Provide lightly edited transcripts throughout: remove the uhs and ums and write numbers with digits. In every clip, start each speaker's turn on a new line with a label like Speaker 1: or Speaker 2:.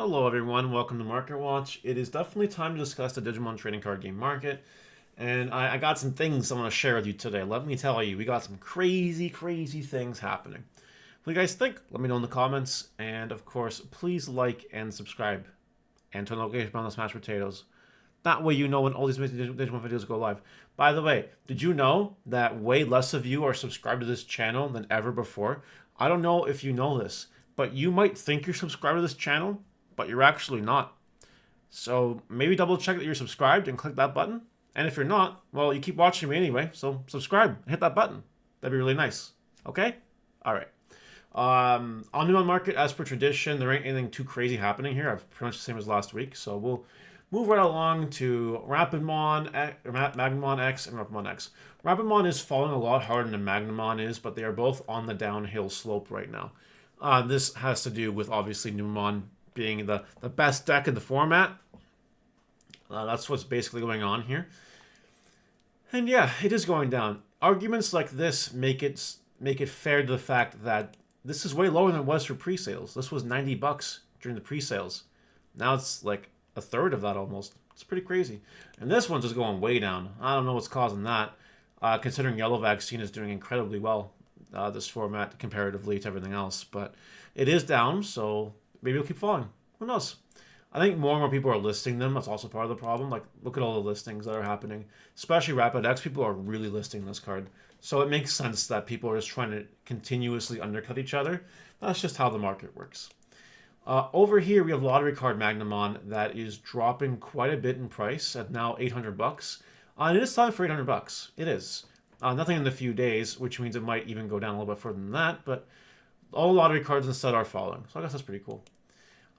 Speaker 1: Hello everyone, welcome to Market Watch. It is definitely time to discuss the Digimon trading card game market. And I got some things I want to share with you today. Let me tell you, we got some crazy things happening. What do you guys think? Let me know in the comments. And of course, please like and subscribe. And turn the notification bell on the mashed potatoes. That way you know when all these Digimon videos go live. By the way, did you know that way less of you are subscribed to this channel than ever before? I don't know if you know this, but you might think you're subscribed to this channel, but you're actually not. So maybe double check that you're subscribed and click that button. And if you're not, well, you keep watching me anyway, so subscribe and hit that button. That'd be really nice. Okay? All right. On the market, as per tradition, there ain't anything too crazy happening here. I've pretty much the same as last week, so we'll move right along to Rapidmon X and Rapidmon X. Rapidmon is falling a lot harder than Magnamon is, but they are both on the downhill slope right now. This has to do with, obviously, Numemon being the best deck in the format. That's what's basically going on here. And yeah, it is going down. Arguments like this make it fair to the fact that this is way lower than it was for pre-sales. This was $90 during the pre-sales. Now it's like a third of that almost. It's pretty crazy. And this one's just going way down. I don't know what's causing that, considering Yellow Vaccine is doing incredibly well this format comparatively to everything else. But it is down, so maybe it'll keep falling. Who knows? I think more and more people are listing them. That's also part of the problem. Like, look at all the listings that are happening. Especially Rapid X, people are really listing this card. So it makes sense that people are just trying to continuously undercut each other. That's just how the market works. Over here, we have Lottery Card Magnamon that is dropping quite a bit in price at now $800. And it is time for $800. It is. Nothing in a few days, which means it might even go down a little bit further than that. But all lottery cards instead are falling. So I guess that's pretty cool.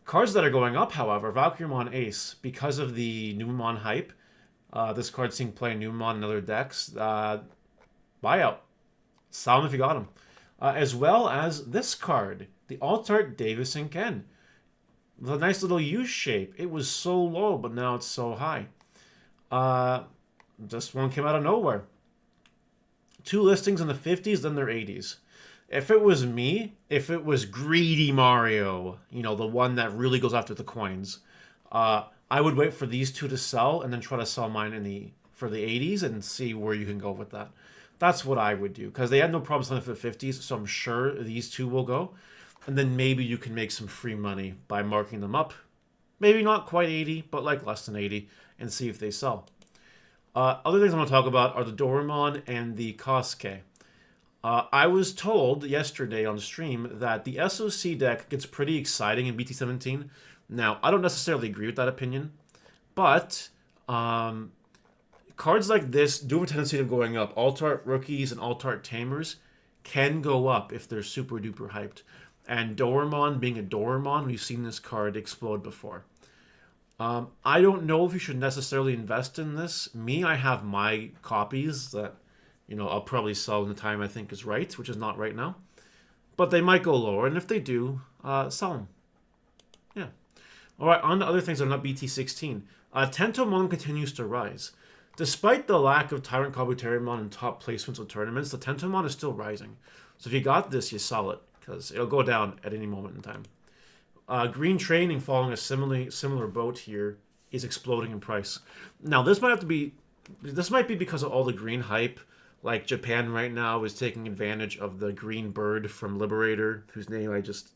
Speaker 1: Cards that are going up, however, Valkyriemon Ace, because of the Numemon hype. This card seeing play in Numemon and other decks. Buyout. Sell them if you got them. As well as this card, the Altart Davis and Ken. With a nice little U shape. It was so low, but now it's so high. This one came out of nowhere. 2 listings in the 50s, then they're 80s. If it was me, if it was Greedy Mario, you know, the one that really goes after the coins, I would wait for these 2 to sell and then try to sell mine for the 80s and see where you can go with that. That's what I would do, because they had no problem selling for the 50s, so I'm sure these 2 will go. And then maybe you can make some free money by marking them up. Maybe not quite 80, but like less than 80, and see if they sell. Other things I want to talk about are the Doraemon and the Kosuke. I was told yesterday on stream that the SOC deck gets pretty exciting in BT17. Now, I don't necessarily agree with that opinion, but cards like this do have a tendency of going up. Altart Rookies and Altart Tamers can go up if they're super duper hyped. And Doraemon being a Doraemon, we've seen this card explode before. I don't know if you should necessarily invest in this. Me, I have my copies that, you know, I'll probably sell in the time I think is right, which is not right now. But they might go lower, and if they do, sell them. Yeah. All right, on to other things that are not BT16. Tentomon continues to rise. Despite the lack of Tyrant Kabuterimon in top placements of tournaments, the Tentomon is still rising. So if you got this, you sell it, because it'll go down at any moment in time. Green Training, following a similar boat here, is exploding in price. Now, this might be because of all the green hype. Like, Japan right now is taking advantage of the green bird from Liberator, whose name I just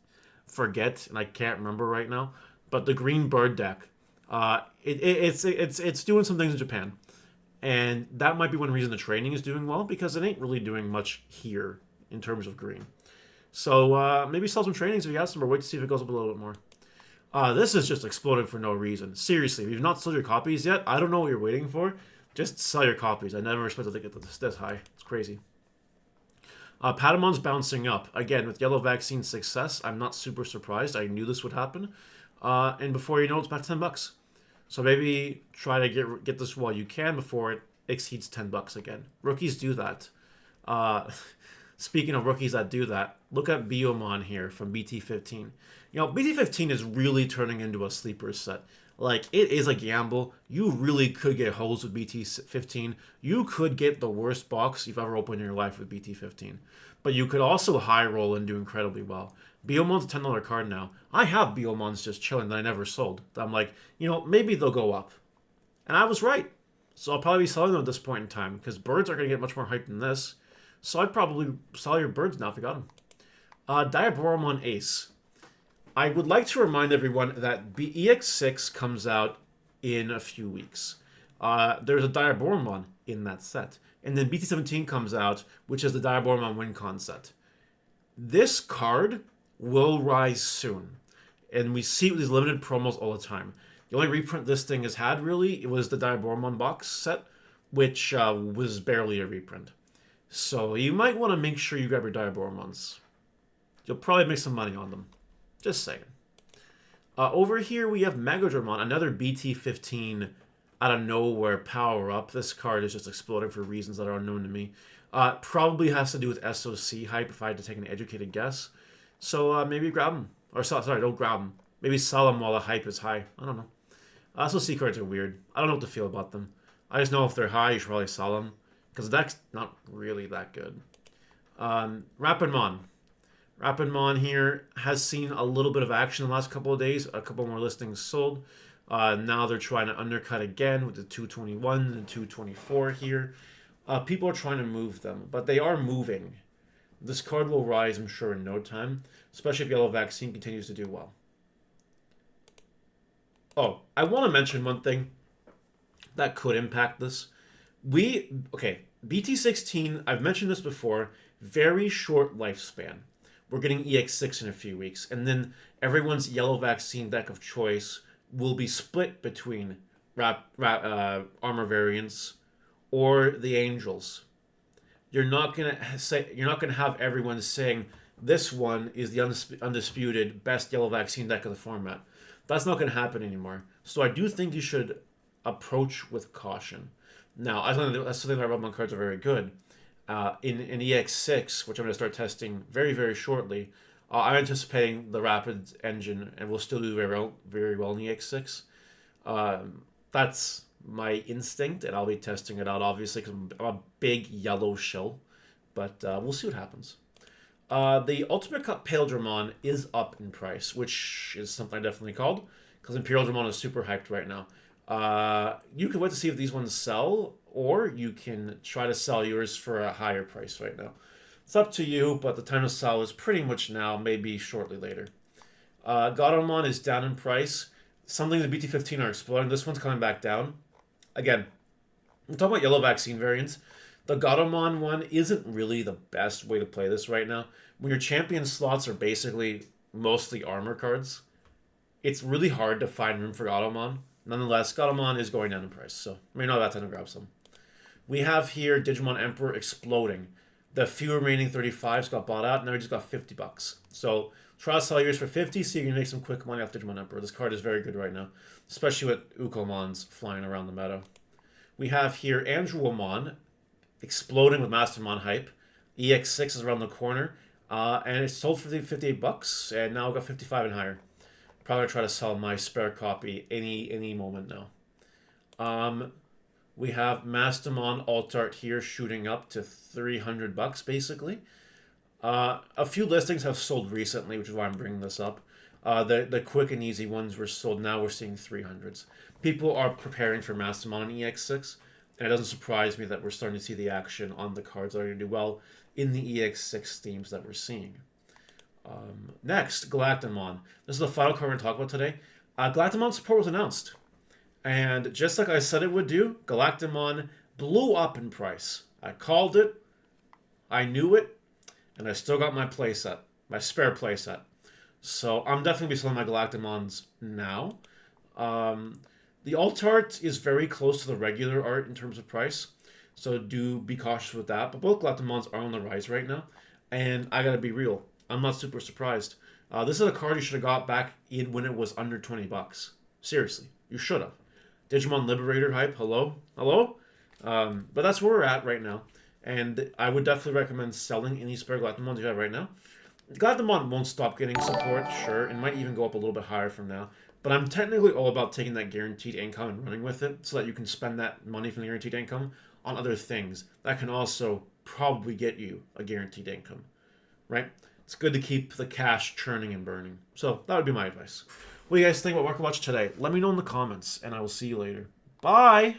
Speaker 1: forget and I can't remember right now. But the green bird deck, it's doing some things in Japan, and that might be one reason the training is doing well, because it ain't really doing much here in terms of green. So maybe sell some trainings if you got some, or wait to see if it goes up a little bit more. This is just exploding for no reason. Seriously, if you've not sold your copies yet, I don't know what you're waiting for. Just sell your copies. I never expected to get this high. It's crazy. Patamon's bouncing up. Again, with Yellow Vaccine success, I'm not super surprised. I knew this would happen. And before you know it, it's back to $10. So maybe try to get this while you can before it exceeds $10 again. Rookies do that. Speaking of rookies that do that, look at Biyomon here from BT15. You know, BT15 is really turning into a sleeper set. Like, it is a gamble. You really could get hosed with BT15. You could get the worst box you've ever opened in your life with BT15. But you could also high roll and do incredibly well. Biomon's a $10 card now. I have Biomons just chilling that I never sold. I'm like, maybe they'll go up. And I was right. So I'll probably be selling them at this point in time because birds are going to get much more hype than this. So I'd probably sell your birds now if you got them. Diaboromon Ace. I would like to remind everyone that EX6 comes out in a few weeks. There's a Diaboromon in that set. And then BT17 comes out, which is the Diaboromon WinCon set. This card will rise soon. And we see these limited promos all the time. The only reprint this thing has had, really, it was the Diaboromon box set, which was barely a reprint. So you might want to make sure you grab your Diaboromons. You'll probably make some money on them. Just saying. Over here we have Megadramon, another BT15 out of nowhere power-up. This card is just exploding for reasons that are unknown to me. Probably has to do with SOC hype if I had to take an educated guess. So maybe grab them. Or sorry, don't grab them. Maybe sell them while the hype is high. I don't know. SOC cards are weird. I don't know what to feel about them. I just know if they're high, you should probably sell them. Because the deck's not really that good. Rapidmon. Rapidmon here has seen a little bit of action in the last couple of days. A couple more listings sold. Now they're trying to undercut again with the 221 and 224 here. People are trying to move them, but they are moving. This card will rise, I'm sure, in no time, especially if Yellow Vaccine continues to do well. Oh, I want to mention one thing that could impact this. BT16, I've mentioned this before, very short lifespan. We're getting EX6 in a few weeks, and then everyone's Yellow Vaccine deck of choice will be split between armor variants or the Angels. You're not gonna have everyone saying this one is the undisputed best Yellow Vaccine deck of the format. That's not gonna happen anymore. So I do think you should approach with caution. Now, that's something that Rapidmon cards are very good. In EX6, which I'm going to start testing very, very shortly, I'm anticipating the Rapid engine and will still do very well in EX6. That's my instinct, and I'll be testing it out, obviously, because I'm a big yellow shill. But we'll see what happens. The Ultimate Cup Paildramon is up in price, which is something I definitely called, because Imperial Dramon is super hyped right now. You can wait to see if these ones sell, or you can try to sell yours for a higher price right now. It's up to you, but the time to sell is pretty much now, maybe shortly later. Godomon is down in price. Something the BT15 are exploding. This one's coming back down. Again, I'm talking about Yellow Vaccine variants. The Godomon one isn't really the best way to play this right now. When your champion slots are basically mostly armor cards, it's really hard to find room for Godomon. Nonetheless, Godomon is going down in price, so maybe not that time to grab some. We have here Digimon Emperor exploding. The few remaining 35s got bought out, and now we just got $50. So try to sell yours for 50 so you can make some quick money off Digimon Emperor. This card is very good right now, especially with Ukomons flying around the meta. We have here Andrewomon exploding with Mastermon hype. EX6 is around the corner, and it's sold for $58, and now we got 55 and higher. Probably try to sell my spare copy any moment now. We have Mastamon Alt-Art here shooting up to $300 basically. A few listings have sold recently, which is why I'm bringing this up. The quick and easy ones were sold. Now we're seeing 300s. People are preparing for Mastamon and EX6, and it doesn't surprise me that we're starting to see the action on the cards that are going to do well in the EX6 themes that we're seeing. Next, Galactamon. This is the final card we're going to talk about today. Galactamon support was announced. And just like I said it would do, Galactamon blew up in price. I called it, I knew it, and I still got my playset, my spare playset. So I'm definitely going to be selling my Galactamons now. The alt art is very close to the regular art in terms of price, so do be cautious with that. But both Galactamons are on the rise right now, and I gotta be real, I'm not super surprised. This is a card you should have got back in when it was under $20. Seriously, you should have. Digimon Liberator hype, hello? But that's where we're at right now. And I would definitely recommend selling any spare Galactamons you have right now. Galactamon won't stop getting support, sure. It might even go up a little bit higher from now. But I'm technically all about taking that guaranteed income and running with it so that you can spend that money from the guaranteed income on other things that can also probably get you a guaranteed income, right? It's good to keep the cash churning and burning. So that would be my advice. What do you guys think about Market Watch today? Let me know in the comments, and I will see you later. Bye!